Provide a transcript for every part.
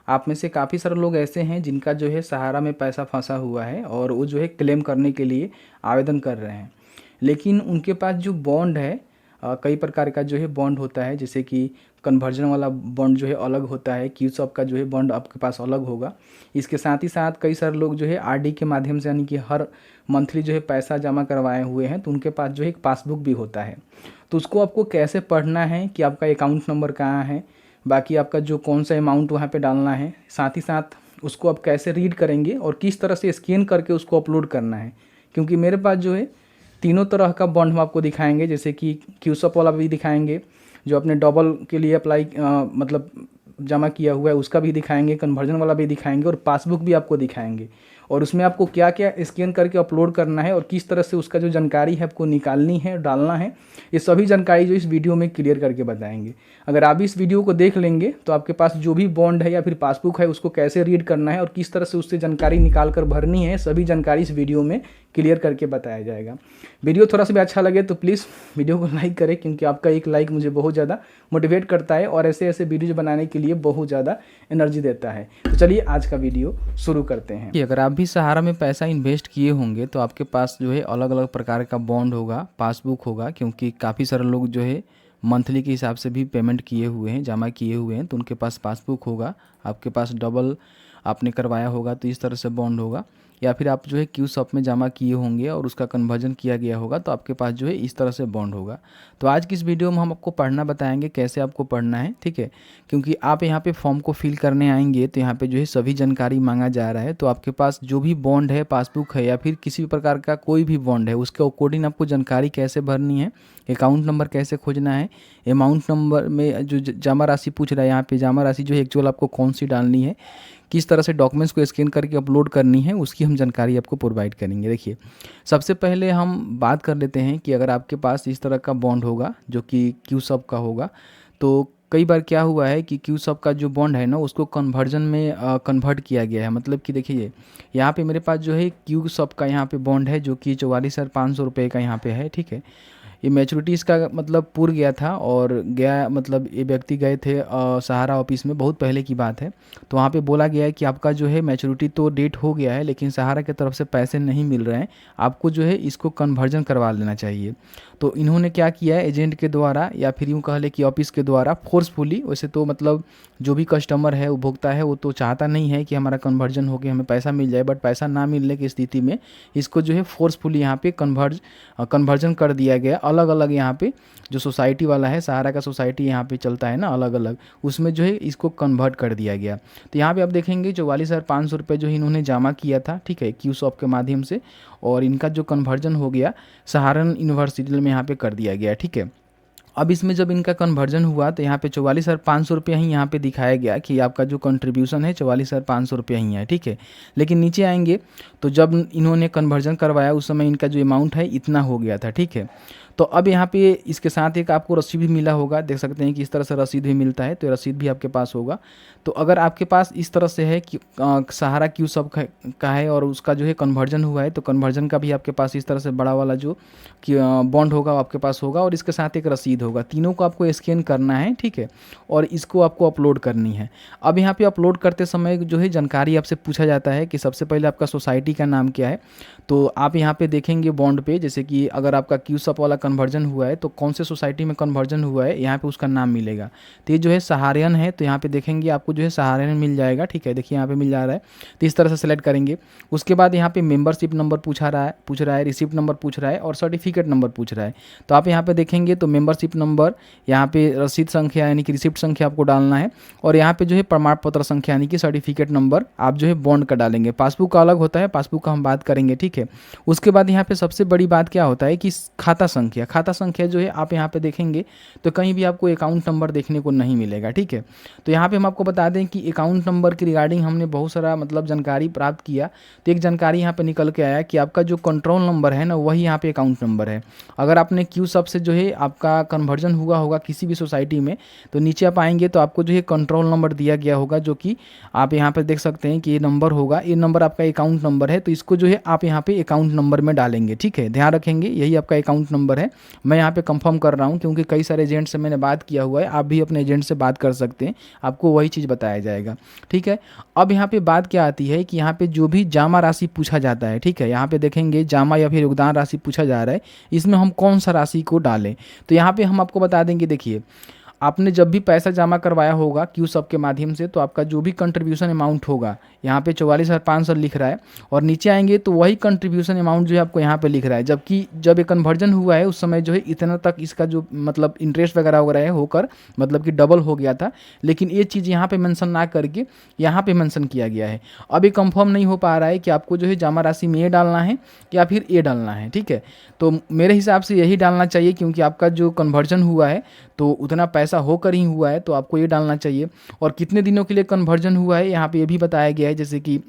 आप में से काफ़ी सारे लोग ऐसे हैं जिनका जो है सहारा में पैसा फंसा हुआ है और वो जो है क्लेम करने के लिए आवेदन कर रहे हैं, लेकिन उनके पास जो बॉन्ड है, कई प्रकार का जो है बॉन्ड होता है, जैसे कि कन्वर्जन वाला बॉन्ड जो है अलग होता है, क्यूसॉप का जो है बॉन्ड आपके पास अलग होगा। इसके साथ ही साथ कई सारे लोग जो है आरडी के माध्यम से, यानी कि हर मंथली जो है पैसा जमा करवाए हुए हैं, तो उनके पास जो है एक पासबुक भी होता है। तो उसको आपको कैसे पढ़ना है कि आपका अकाउंट नंबर कहाँ है, बाकी आपका जो कौन सा अमाउंट वहाँ पे डालना है, साथ ही साथ उसको आप कैसे रीड करेंगे और किस तरह से स्कैन करके उसको अपलोड करना है। क्योंकि मेरे पास जो है तीनों तरह का बॉन्ड हम आपको दिखाएंगे, जैसे कि क्यूसअप वाला भी दिखाएंगे, जो अपने डबल के लिए अप्लाई मतलब जमा किया हुआ है उसका भी दिखाएंगे, कन्वर्जन वाला भी दिखाएंगे और पासबुक भी आपको दिखाएंगे। और उसमें आपको क्या क्या स्कैन करके अपलोड करना है और किस तरह से उसका जो जानकारी है आपको निकालनी है, डालना है, ये सभी जानकारी जो इस वीडियो में क्लियर करके बताएंगे। अगर आप इस वीडियो को देख लेंगे तो आपके पास जो भी बॉन्ड है या फिर पासबुक है उसको कैसे रीड करना है और किस तरह से उससे जानकारी निकाल कर भरनी है, सभी जानकारी इस वीडियो में क्लियर करके बताया जाएगा। वीडियो थोड़ा सा भी अच्छा लगे तो प्लीज़ वीडियो को लाइक करें, क्योंकि आपका एक लाइक मुझे बहुत ज़्यादा मोटिवेट करता है और ऐसे ऐसे वीडियो बनाने के लिए बहुत ज़्यादा एनर्जी देता है। तो चलिए आज का वीडियो शुरू करते हैं। कि अगर आप भी सहारा में पैसा इन्वेस्ट किए होंगे तो आपके पास जो है अलग अलग प्रकार का बॉन्ड होगा, पासबुक होगा, क्योंकि काफ़ी सारे लोग जो है मंथली के हिसाब से भी पेमेंट किए हुए हैं, जमा किए हुए हैं, तो उनके पास पासबुक होगा। आपके पास डबल आपने करवाया होगा तो इस तरह से बॉन्ड होगा, या फिर आप जो है क्यूसॉप में जमा किए होंगे और उसका कन्वर्जन किया गया होगा तो आपके पास जो है इस तरह से बॉन्ड होगा। तो आज की इस वीडियो में हम आपको पढ़ना बताएंगे कैसे आपको पढ़ना है, ठीक है। क्योंकि आप यहाँ पे फॉर्म को फिल करने आएंगे तो यहाँ पे जो है सभी जानकारी मांगा जा रहा है, तो आपके पास जो भी बॉन्ड है, पासबुक है या फिर किसी भी प्रकार का कोई भी बॉन्ड है, उसके अकॉर्डिंग आपको जानकारी कैसे भरनी है, अकाउंट नंबर कैसे खोजना है, अमाउंट नंबर में जो जमा राशि पूछ रहा है यहाँ पे जमा राशि जो है एक्चुअल आपको कौन सी डालनी है, किस तरह से डॉक्यूमेंट्स को स्कैन करके अपलोड करनी है, उसकी हम जानकारी आपको प्रोवाइड करेंगे। देखिए, सबसे पहले हम बात कर लेते हैं कि अगर आपके पास इस तरह का बॉन्ड होगा जो कि क्यूसॉप का होगा, तो कई बार क्या हुआ है कि क्यूसॉप का जो बॉन्ड है ना उसको कन्वर्जन में कन्वर्ट किया गया है। मतलब कि देखिए यहाँ पे मेरे पास जो है क्यूसॉप का यहाँ पे बॉन्ड है जो कि 44,500 रुपये का यहाँ पे है, ठीक है। ये मैच्योरिटी इसका मतलब पूर गया था और गया, मतलब ये व्यक्ति गए थे सहारा ऑफिस में, बहुत पहले की बात है। तो वहाँ पे बोला गया है कि आपका जो है मैच्योरिटी तो डेट हो गया है लेकिन सहारा की तरफ से पैसे नहीं मिल रहे हैं, आपको जो है इसको कन्वर्जन करवा लेना चाहिए। तो इन्होंने क्या किया है, एजेंट के द्वारा या फिर यूँ कह ले कि ऑफिस के द्वारा फोर्सफुली, वैसे तो मतलब जो भी कस्टमर है, उपभोक्ता है, वो तो चाहता नहीं है कि हमारा कन्वर्जन हो के हमें पैसा मिल जाए, बट पैसा ना मिलने की स्थिति में इसको जो है फोर्सफुली यहाँ पे कन्वर्जन कर दिया गया। अलग अलग यहाँ पे जो सोसाइटी वाला है, सहारा का सोसाइटी यहाँ पे चलता है ना अलग अलग, उसमें जो है इसको कन्वर्ट कर दिया गया। तो यहाँ पे आप देखेंगे 44,500 रुपये जो इन्होंने जमा किया था, ठीक है, क्यूसॉप के माध्यम से, और इनका जो कन्वर्जन हो गया सहारन यूनिवर्सिटी में यहाँ पे कर दिया गया, ठीक है। अब इसमें जब इनका कन्वर्जन हुआ तो यहाँ पे 44,500 रुपये ही यहाँ पे दिखाया गया कि आपका जो कंट्रीब्यूशन है 44,500 रुपये ही है, ठीक है। लेकिन नीचे आएंगे तो जब इन्होंने कन्वर्जन करवाया उस समय इनका जो अमाउंट है इतना हो गया था, ठीक है। तो अब यहाँ पे इसके साथ एक आपको रसीद भी मिला होगा, देख सकते हैं कि इस तरह से रसीद भी मिलता है, तो रसीद भी आपके पास होगा। तो अगर आपके पास इस तरह से है कि सहारा क्यूसॉप का है और उसका जो है कन्वर्जन हुआ है, तो कन्वर्जन का भी आपके पास इस तरह से बड़ा वाला जो बॉन्ड होगा आपके पास होगा और इसके साथ एक रसीद होगा। तीनों को आपको स्कैन करना है, ठीक है, और इसको आपको अपलोड करनी है। अब यहाँ पे अपलोड करते समय जो है जानकारी आपसे पूछा जाता है कि सबसे पहले आपका सोसाइटी का नाम क्या है। तो आप यहाँ पे देखेंगे बॉन्ड पे, जैसे कि अगर आपका क्यूसॉप वाला कन्वर्जन हुआ है तो कौन से सोसाइटी में कन्वर्जन हुआ है यहाँ पे उसका नाम मिलेगा। तो ये जो है सहारियन है, तो यहाँ पे देखेंगे आपको जो है सहारियन मिल जाएगा, ठीक है, देखिए यहाँ पे मिल जा रहा है। तो इस तरह से सेलेक्ट करेंगे। उसके बाद यहाँ पे मेंबरशिप नंबर पूछ रहा है, रिसिप्ट नंबर पूछ रहा है और सर्टिफिकेट नंबर पूछ रहा है। तो आप यहाँ पे देखेंगे तो मेंबरशिप नंबर, यहाँ पे रसीद संख्या यानी कि रिसिप्ट संख्या आपको डालना है, और यहाँ पे जो है प्रमाण पत्र संख्या यानी कि सर्टिफिकेट नंबर आप जो है बॉन्ड का डालेंगे। पासबुक का अलग होता है, पासबुक का हम बात करेंगे, ठीक है। उसके बाद यहाँ पे सबसे बड़ी बात क्या होता है कि खाता संख्या जो है आप यहाँ पे देखेंगे तो कहीं भी आपको अकाउंट नंबर देखने को नहीं मिलेगा, ठीक है। तो यहाँ पे हम आपको बता दें कि अकाउंट नंबर के रिगार्डिंग हमने बहुत सारा मतलब जानकारी प्राप्त किया। तो एक जानकारी यहाँ पे निकल के आया कि आपका जो कंट्रोल नंबर है ना वही यहाँ पे अकाउंट नंबर है। अगर आपने क्यूसॉप से जो है आपका कन्वर्जन हुआ होगा किसी भी सोसाइटी में, तो नीचे आप आएंगे तो आपको जो है कंट्रोल नंबर दिया गया होगा, जो कि आप यहाँ पे देख सकते हैं कि ये नंबर होगा, ये नंबर आपका अकाउंट नंबर है। तो इसको जो है आप यहाँ पे अकाउंट नंबर में डालेंगे, ठीक है, ध्यान रखेंगे, यही आपका अकाउंट नंबर है। है, मैं यहाँ पे कंफर्म कर रहा हूँ क्योंकि कई सारे एजेंट से मैंने बात किया हुआ है। आप भी अपने एजेंट से बात कर सकते हैं, आपको वही चीज़ बताया जाएगा। ठीक है, अब यहाँ पे बात क्या आती है कि यहाँ पे जो भी जमा राशि पूछा जाता है, ठीक है, यहाँ पे देखेंगे जमा या फिर योगदान राशि पूछा जा रहा है, इसमें हम कौन सा राशि को डालें। तो यहाँ पे हम आपको बता देंगे, देखिए आपने जब भी पैसा जमा करवाया होगा क्यू सब के माध्यम से, तो आपका जो भी कंट्रीब्यूशन अमाउंट होगा, यहाँ पे 44,500 लिख रहा है, और नीचे आएंगे तो वही कंट्रीब्यूशन अमाउंट जो है आपको यहाँ पे लिख रहा है। जबकि जब ये कन्वर्जन हुआ है उस समय जो है इतना तक इसका जो मतलब इंटरेस्ट वगैरह वगैरह है होकर मतलब कि डबल हो गया था, लेकिन ये चीज़ यहाँ पे मेंशन ना करके यहाँ पे मेंशन किया गया है। अब ये कंफर्म नहीं हो पा रहा है कि आपको जो है जमा राशि में ये डालना है या फिर ये डालना है। ठीक है, तो मेरे हिसाब से यही डालना चाहिए क्योंकि आपका जो कन्वर्जन हुआ है तो उतना पैसा होकर ही हुआ है, तो आपको ये डालना चाहिए। और कितने दिनों के लिए कन्वर्जन हुआ है यहाँ पे ये भी बताया गया है, जैसे कि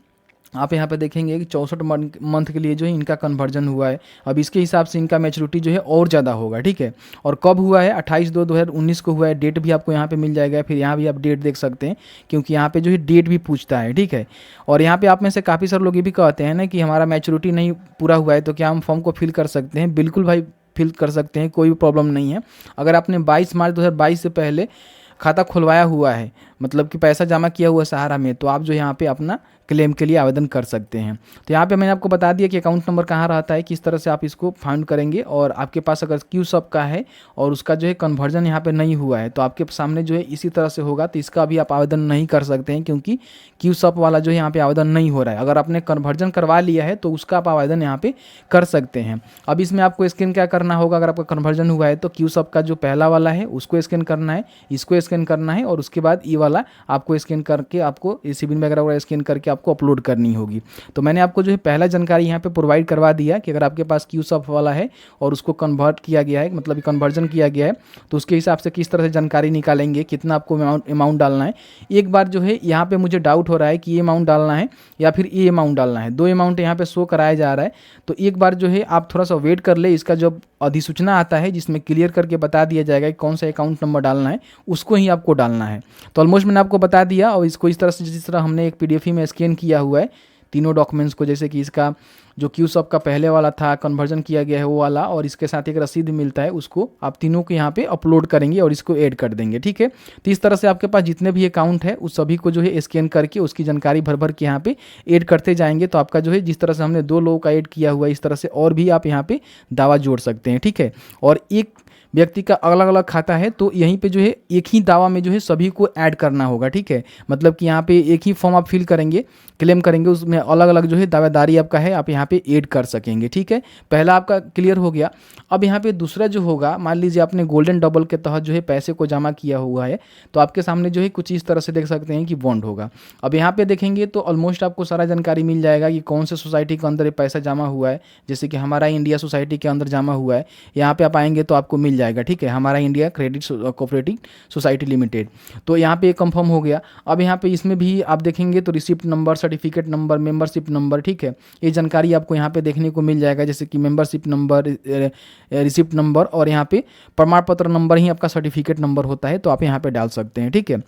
आप यहाँ पे देखेंगे कि 64 मंथ के लिए जो है इनका कन्वर्जन हुआ है। अब इसके हिसाब से इनका मैच्योरिटी जो है और ज़्यादा होगा। ठीक है, और कब हुआ है, 28/2/2019 को हुआ है। डेट भी आपको यहाँ पे मिल जाएगा, फिर यहाँ भी आप डेट देख सकते हैं क्योंकि यहाँ पे जो है डेट भी पूछता है। ठीक है, और यहाँ पे आप में से काफ़ी सारे लोग ये भी कहते हैं ना कि हमारा मैच्योरिटी नहीं पूरा हुआ है तो क्या हम फॉर्म को फिल कर सकते हैं। बिल्कुल भाई, फिल कर सकते हैं, कोई भी प्रॉब्लम नहीं है। अगर आपने 22 मार्च 2022 से पहले खाता खुलवाया हुआ है, मतलब कि पैसा जमा किया हुआ है सहारा में, तो आप जो यहाँ पे अपना क्लेम के लिए आवेदन कर सकते हैं। तो यहाँ पे मैंने आपको बता दिया कि अकाउंट नंबर कहाँ रहता है, किस तरह से आप इसको फाइंड करेंगे। और आपके पास अगर क्यू सब का है और उसका जो है कन्वर्जन यहाँ पे नहीं हुआ है तो आपके सामने जो है इसी तरह से होगा, तो इसका भी आप आवेदन नहीं कर सकते हैं क्योंकि क्यू सब वाला जो है यहाँ पे आवेदन नहीं हो रहा है। अगर आपने कन्वर्जन करवा लिया है तो उसका आप आवेदन यहाँ पे कर सकते हैं। अब इसमें आपको स्कैन क्या करना होगा, अगर आपका कन्वर्जन हुआ है तो क्यू सब का जो पहला वाला है उसको स्कैन करना है, इसको स्कैन करना है, और उसके बाद ये वाला आपको स्कैन करके आपको सिबिल वगैरह स्कैन करके आपको अपलोड करनी होगी। तो मैंने आपको जो है पहला जानकारी यहाँ पे प्रोवाइड करवा दिया कि अगर आपके पास क्यू सब वाला है और उसको कन्वर्ट किया गया है, मतलब कन्वर्जन किया गया है, तो उसके हिसाब से किस तरह से जानकारी निकालेंगे, कितना आपको अमाउंट डालना है। एक बार जो है यहाँ पे मुझे डाउट हो रहा है कि ये अमाउंट डालना है या फिर ये अमाउंट डालना है, दो अमाउंट यहाँ पे शो कराया जा रहा है। तो एक बार जो है आप थोड़ा सा वेट कर ले, इसका जब अधिसूचना आता है जिसमें क्लियर करके बता दिया जाएगा कि कौन सा अकाउंट नंबर डालना है, उसको ही आपको डालना है। तो ऑलमोस्ट मैंने आपको बता दिया, और इसको इस तरह से जिस तरह हमने एक पीडीएफ में स्कैन किया हुआ है तीनों डॉक्यूमेंट्स को, जैसे कि इसका जो क्यू सब का पहले वाला था कन्वर्जन किया गया है वो वाला, और इसके साथ एक रसीद मिलता है, उसको आप तीनों को यहाँ पे अपलोड करेंगे और इसको ऐड कर देंगे। ठीक है, तो इस तरह से आपके पास जितने भी अकाउंट है उस सभी को जो है स्कैन करके उसकी जानकारी भर भर के यहाँ पे ऐड करते जाएंगे। तो आपका जो है जिस तरह से हमने 2 लोगों का ऐड किया हुआ है इस तरह से और भी आप यहाँ पे दावा जोड़ सकते हैं। ठीक है, और एक व्यक्ति का अलग अलग खाता है तो यहीं पे जो है एक ही दावा में जो है सभी को ऐड करना होगा। ठीक है, मतलब कि यहाँ पे एक ही फॉर्म आप फिल करेंगे, क्लेम करेंगे, उसमें अलग अलग जो है दावेदारी आपका है, आप यहाँ पे ऐड कर सकेंगे। ठीक है, पहला आपका क्लियर हो गया। अब यहाँ पे दूसरा जो होगा, मान लीजिए आपने गोल्डन डबल के तहत जो है पैसे को जमा किया हुआ है, तो आपके सामने जो है कुछ इस तरह से देख सकते हैं कि बॉन्ड होगा। अब यहाँ पे देखेंगे तो ऑलमोस्ट आपको सारा जानकारी मिल जाएगा कि कौन से सोसाइटी के अंदर ये पैसा जमा हुआ है। जैसे कि हमारा इंडिया सोसाइटी के अंदर जमा हुआ है, यहाँ पे आप आएंगे तो आपको मिल जाएगा। ठीक है, हमारा India credit cooperative society limited, तो यहाँ पे कंफर्म हो गया। अब यहाँ पे इसमें भी आप देखेंगे तो receipt number, certificate number, membership number, ठीक है, ये जानकारी आपको यहाँ पे देखने को मिल जाएगा। जैसे कि मेंबरशिप नंबर, रिसिप्ट नंबर, और यहाँ पे प्रमाण पत्र नंबर ही आपका सर्टिफिकेट नंबर होता है, तो आप यहाँ पे डाल सकते हैं। ठीक है,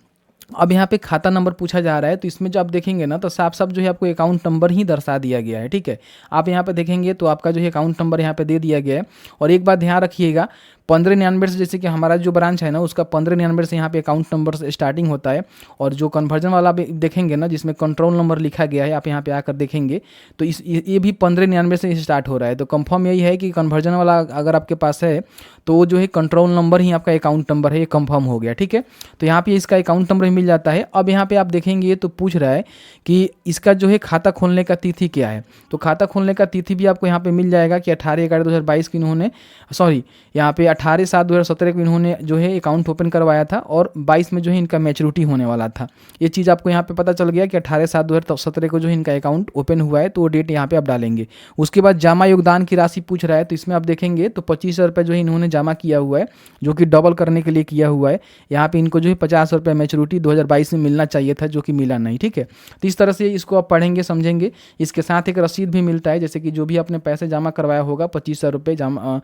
अब यहाँ पे खाता नंबर पूछा जा रहा है, तो इसमें जो आप देखेंगे ना तो साफ साफ जो है आपको अकाउंट नंबर ही दर्शा दिया गया है। ठीक है, आप यहाँ पे देखेंगे तो आपका जो है अकाउंट नंबर यहाँ पे दे दिया गया है। और एक बात ध्यान रखिएगा, 1599 से, जैसे कि हमारा जो ब्रांच है ना उसका 1599 से यहाँ पे अकाउंट नंबर से स्टार्टिंग होता है। और जो कन्वर्जन वाला देखेंगे ना जिसमें कंट्रोल नंबर लिखा गया है, आप यहाँ पे आकर देखेंगे तो ये भी 1599 से स्टार्ट हो रहा है। तो कंफर्म यही है कि कन्वर्जन वाला अगर आपके पास है तो वो जो है कंट्रोल नंबर ही आपका अकाउंट नंबर है, ये कंफर्म हो गया। ठीक है, तो यहाँ पे इसका अकाउंट नंबर मिल जाता है। अब यहाँ पे आप देखेंगे तो पूछ रहा है कि इसका जो है खाता खोलने का तिथि क्या है, तो खाता खोलने का तिथि भी आपको यहाँ पे मिल जाएगा कि 18/11/2022 की इन्होंने, सॉरी यहाँ पे 18/7/2017 को इन्होंने जो है अकाउंट ओपन करवाया था, और 22 में जो है इनका मैच्योरिटी होने वाला था। ये चीज़ आपको यहाँ पे पता चल गया कि 18/7/2017 को जो है इनका अकाउंट ओपन हुआ है, तो वो डेट यहाँ पे आप डालेंगे। उसके बाद जमा योगदान की राशि पूछ रहा है, तो इसमें आप देखेंगे तो 25,000 रुपये जो है इन्होंने जमा किया हुआ है, जो कि डबल करने के लिए किया हुआ है। यहाँ पे इनको जो है 50 रुपये मैच्योरिटी 2022 में मिलना चाहिए था, जो कि मिला नहीं। ठीक है, तो इस तरह से इसको आप पढ़ेंगे समझेंगे। इसके साथ एक रसीद भी मिलता है, जैसे कि जो भी आपने पैसे जमा करवाया होगा 25,000 रुपये जमा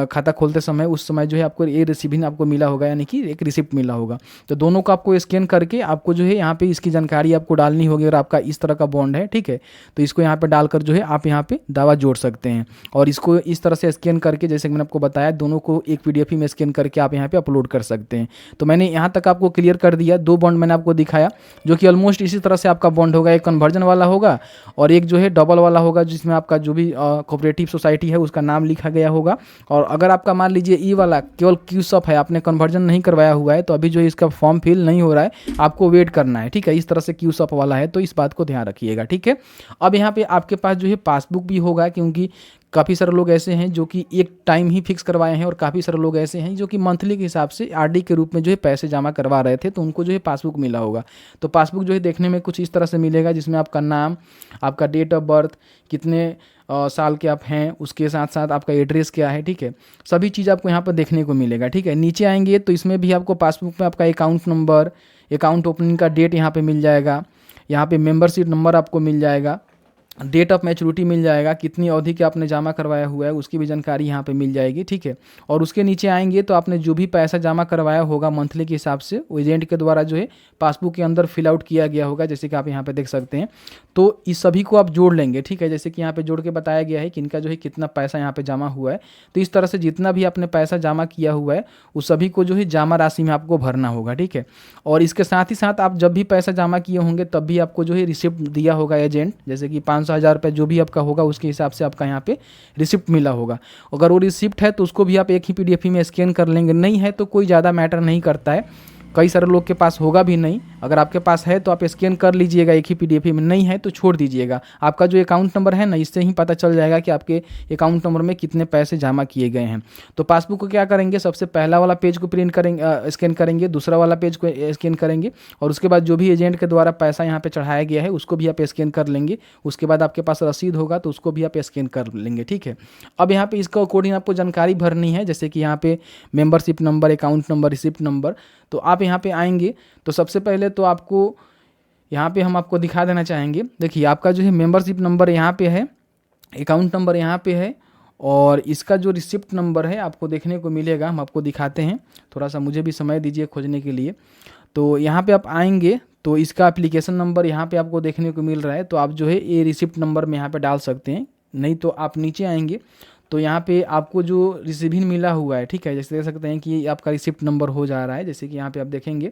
खाता खोलते समय, उस समय जो है आपको ये रिसीविंग आपको मिला होगा, यानी कि एक रिसिप्ट मिला होगा। तो दोनों को आपको स्कैन करके आपको जो है यहाँ पे इसकी जानकारी आपको डालनी होगी। अगर आपका इस तरह का बॉन्ड है, ठीक है, तो इसको यहाँ पे डालकर जो है आप यहाँ पे दावा जोड़ सकते हैं। और इसको इस तरह से स्कैन करके, जैसे कि मैंने आपको बताया, दोनों को एक पीडीएफ में स्कैन करके आप यहाँ पे अपलोड कर सकते हैं। तो मैंने यहाँ तक आपको क्लियर कर दिया। 2 बॉन्ड मैंने आपको दिखाया जो कि ऑलमोस्ट इसी तरह से आपका बॉन्ड होगा। एक कन्वर्जन वाला होगा और एक जो है डबल वाला होगा, जिसमें आपका जो भी कोऑपरेटिव सोसाइटी है उसका नाम लिखा गया होगा। और अगर आपका मान लीजिए ई वाला केवल क्यूसअप है, आपने कन्वर्जन नहीं करवाया हुआ है, तो अभी जो है इसका फॉर्म फिल नहीं हो रहा है, आपको वेट करना है, ठीक है। इस तरह से क्यूसअप वाला है, तो इस बात को ध्यान रखिएगा, ठीक है। अब यहाँ पे आपके पास जो है पासबुक भी होगा, क्योंकि काफ़ी सारे लोग ऐसे हैं जो कि एक टाइम ही फिक्स करवाए हैं और काफ़ी सारे लोग ऐसे हैं जो कि मंथली के हिसाब से आरडी के रूप में जो है पैसे जमा करवा रहे थे, तो उनको जो है पासबुक मिला होगा। तो पासबुक जो है देखने में कुछ इस तरह से मिलेगा, जिसमें आपका नाम, आपका डेट ऑफ बर्थ, कितने साल के आप हैं, उसके साथ साथ आपका एड्रेस क्या है, ठीक है, सभी चीज़ आपको यहाँ पर देखने को मिलेगा, ठीक है। नीचे आएंगे तो इसमें भी आपको पासबुक में आपका अकाउंट नंबर, अकाउंट ओपनिंग का डेट यहाँ पे मिल जाएगा, यहाँ पे मेंबरशिप नंबर आपको मिल जाएगा, डेट ऑफ मैच्योरिटी मिल जाएगा, कितनी अवधि के आपने जमा करवाया हुआ है उसकी भी जानकारी यहाँ पे मिल जाएगी, ठीक है। और उसके नीचे आएंगे तो आपने जो भी पैसा जमा करवाया होगा मंथली के हिसाब से, वो एजेंट के द्वारा जो है पासबुक के अंदर फिल आउट किया गया होगा, जैसे कि आप यहाँ पे देख सकते हैं। तो इस सभी को आप जोड़ लेंगे, ठीक है, जैसे कि यहाँ पे जोड़ के बताया गया है कि इनका जो है कितना पैसा यहाँ पे जमा हुआ है। तो इस तरह से जितना भी आपने पैसा जमा किया हुआ है उस सभी को जो है जमा राशि में आपको भरना होगा, ठीक है। और इसके साथ ही साथ आप जब भी पैसा जमा किए होंगे तब भी आपको जो है रिसिप्ट दिया होगा एजेंट, जैसे कि 500-1000 रुपये जो भी आपका होगा उसके हिसाब से आपका यहाँ पे रिसिप्ट मिला होगा। अगर वो रिसिप्ट है तो उसको भी आप एक ही पीडीएफ में स्कैन कर लेंगे, नहीं है तो कोई ज़्यादा मैटर नहीं करता है। कई सारे लोग के पास होगा भी नहीं, अगर आपके पास है तो आप स्कैन कर लीजिएगा एक ही पीडीएफ में, नहीं है तो छोड़ दीजिएगा। आपका जो अकाउंट नंबर है ना, इससे ही पता चल जाएगा कि आपके अकाउंट नंबर में कितने पैसे जमा किए गए हैं। तो पासबुक को क्या करेंगे, सबसे पहला वाला पेज को प्रिंट करेंगे, स्कैन करेंगे, दूसरा वाला पेज को स्कैन करेंगे, और उसके बाद जो भी एजेंट के द्वारा पैसा यहाँ पे चढ़ाया गया है उसको भी आप स्कैन कर लेंगे। उसके बाद आपके पास रसीद होगा तो उसको भी आप स्कैन कर लेंगे, ठीक है। अब यहाँ पे इसका अकॉर्डिंग आपको जानकारी भरनी है, जैसे कि यहाँ पे membership number, account number, receipt number. तो आप यहाँ पे आएंगे तो सबसे पहले तो आपको यहाँ पे हम आपको दिखा देना चाहेंगे, देखिए आपका जो है मेंबरशिप नंबर यहाँ पे है, अकाउंट नंबर यहाँ पे है, और इसका जो रिसिप्ट नंबर है आपको देखने को मिलेगा। हम आपको दिखाते हैं, थोड़ा सा मुझे भी समय दीजिए खोजने के लिए। तो यहाँ पे आप आएंगे तो इसका एप्लीकेशन नंबर यहाँ पे आपको देखने को मिल रहा है, तो आप जो है ये रिसिप्ट नंबर में यहाँ पे डाल सकते हैं। नहीं तो आप नीचे आएंगे तो यहाँ पे आपको जो रिसीविंग मिला हुआ है, ठीक है, जैसे देख सकते हैं कि ये आपका रिसिप्ट नंबर हो जा रहा है, जैसे कि यहाँ पे आप देखेंगे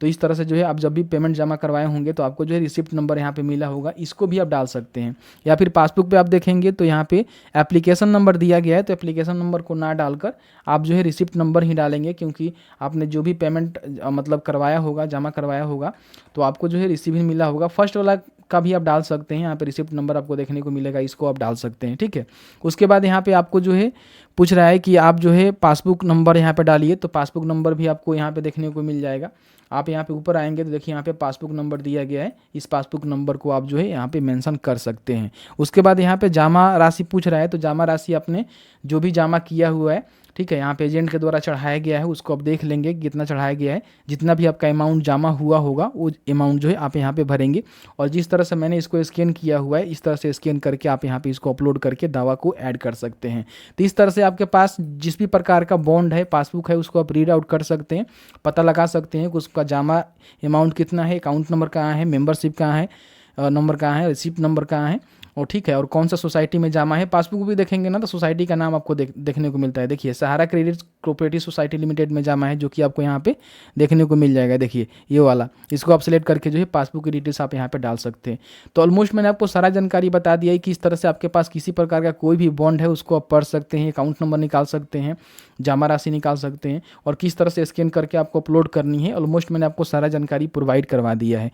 तो इस तरह से जो है आप जब भी पेमेंट जमा करवाए होंगे तो आपको जो है रिसिप्ट नंबर यहाँ पे मिला होगा, इसको भी आप डाल सकते हैं। या फिर पासबुक पे आप देखेंगे तो यहाँ पे एप्लीकेशन नंबर दिया गया है, तो एप्लीकेशन नंबर को ना डालकर आप जो है रिसिप्ट नंबर ही डालेंगे, क्योंकि आपने जो भी पेमेंट मतलब करवाया होगा, जमा करवाया होगा, तो आपको जो है रिसीविंग मिला होगा। फर्स्ट वाला का भी आप डाल सकते हैं, यहाँ पे रिसिप्ट नंबर आपको देखने को मिलेगा, इसको आप डाल सकते हैं, ठीक है। उसके बाद यहाँ पे आपको जो है पूछ रहा है कि आप जो है पासबुक नंबर यहाँ पे डालिए, तो पासबुक नंबर भी आपको यहाँ पे देखने को मिल जाएगा। आप यहाँ पे ऊपर आएंगे तो देखिए यहाँ पे पासबुक नंबर दिया गया है, इस पासबुक नंबर को आप जो है यहाँ पे मेंशन कर सकते हैं। उसके बाद यहाँ पे जमा राशि पूछ रहा है, तो जमा राशि आपने जो भी जमा किया हुआ है, ठीक है, यहाँ पे एजेंट के द्वारा चढ़ाया गया है, उसको आप देख लेंगे कितना चढ़ाया गया है। जितना भी आपका अमाउंट जमा हुआ होगा वो अमाउंट जो है आप यहाँ पे भरेंगे। और जिस तरह से मैंने इसको स्कैन किया हुआ है, इस तरह से स्कैन करके आप यहाँ पे इसको अपलोड करके दावा को ऐड कर सकते हैं। तो इस तरह से आपके पास जिस भी प्रकार का बॉन्ड है, पासबुक है, उसको आप रीड आउट कर सकते हैं, पता लगा सकते हैं कि उसका जमा अमाउंट कितना है, अकाउंट नंबर कहाँ है, मेंबरशिप कहाँ है, नंबर कहाँ है, रिसिप्ट नंबर कहाँ है, और ठीक है, और कौन सा सोसाइटी में जमा है। पासबुक भी देखेंगे ना तो सोसाइटी का नाम आपको देखने को मिलता है। देखिए सहारा क्रेडिट कोऑपरेटिव सोसाइटी लिमिटेड में जमा है, जो कि आपको यहाँ पे देखने को मिल जाएगा। देखिए ये वाला, इसको आप सेलेक्ट करके जो है पासबुक की डिटेल्स आप यहाँ पे डाल सकते हैं। तो ऑलमोस्ट मैंने आपको सारा जानकारी बता दिया है कि इस तरह से आपके पास किसी प्रकार का कोई भी बॉन्ड है उसको आप पढ़ सकते हैं, अकाउंट नंबर निकाल सकते हैं, जमा राशि निकाल सकते हैं, और किस तरह से स्कैन करके आपको अपलोड करनी है। ऑलमोस्ट मैंने आपको सारा जानकारी प्रोवाइड करवा दिया है।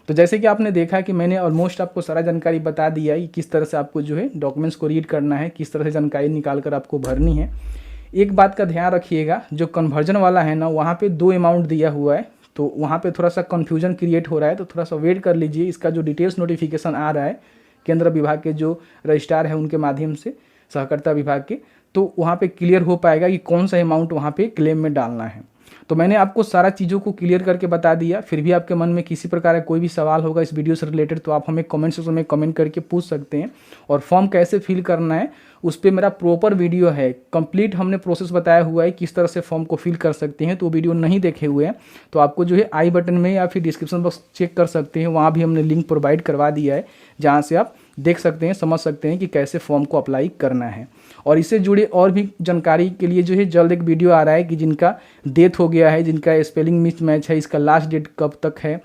तो जैसे कि आपने देखा कि मैंने ऑलमोस्ट आपको सारा जानकारी बता दिया है कि किस तरह से आपको जो है डॉक्यूमेंट्स को रीड करना है, किस तरह से जानकारी निकाल कर आपको भरनी है। एक बात का ध्यान रखिएगा, जो कन्वर्जन वाला है ना, वहाँ पे 2 अमाउंट दिया हुआ है, तो वहाँ पे थोड़ा सा कन्फ्यूजन क्रिएट हो रहा है, तो थोड़ा सा वेट कर लीजिए। इसका जो डिटेल्स नोटिफिकेशन आ रहा है केंद्र विभाग के जो रजिस्ट्रार है उनके माध्यम से, सहकारिता विभाग के, तो वहाँ पे क्लियर हो पाएगा कि कौन सा अमाउंट वहाँ पे क्लेम में डालना है। तो मैंने आपको सारा चीज़ों को क्लियर करके बता दिया। फिर भी आपके मन में किसी प्रकार का कोई भी सवाल होगा इस वीडियो से रिलेटेड तो आप हमें कमेंट सेक्शन में कमेंट करके पूछ सकते हैं। और फॉर्म कैसे फिल करना है उस पर मेरा प्रॉपर वीडियो है, कंप्लीट हमने प्रोसेस बताया हुआ है किस तरह से फॉर्म को फिल कर सकते हैं। तो वीडियो नहीं देखे हुए हैं तो आपको जो है आई बटन में या फिर डिस्क्रिप्शन बॉक्स चेक कर सकते हैं, वहाँ भी हमने लिंक प्रोवाइड करवा दिया है जहाँ से आप देख सकते हैं, समझ सकते हैं कि कैसे फॉर्म को अप्लाई करना है। और इससे जुड़े और भी जानकारी के लिए जो है जल्द एक वीडियो आ रहा है कि जिनका डेथ हो गया है, जिनका स्पेलिंग मिसमैच है, इसका लास्ट डेट कब तक है,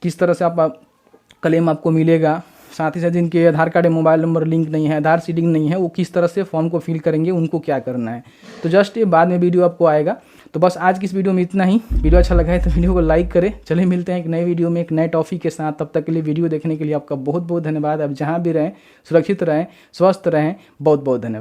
किस तरह से आप क्लेम आपको मिलेगा, साथ ही साथ जिनके आधार कार्ड मोबाइल नंबर लिंक नहीं है, आधार सीडिंग नहीं है, वो किस तरह से फॉर्म को फिल करेंगे, उनको क्या करना है। तो जस्ट ये बाद में वीडियो आपको आएगा। तो बस आज की इस वीडियो में इतना ही। वीडियो अच्छा लगा है तो वीडियो को लाइक करें। चलिए मिलते हैं एक नए वीडियो में एक नए टॉपिक के साथ। तब तक के लिए वीडियो देखने के लिए आपका बहुत बहुत धन्यवाद। आप जहाँ भी रहें सुरक्षित रहें, स्वस्थ रहें। बहुत बहुत धन्यवाद।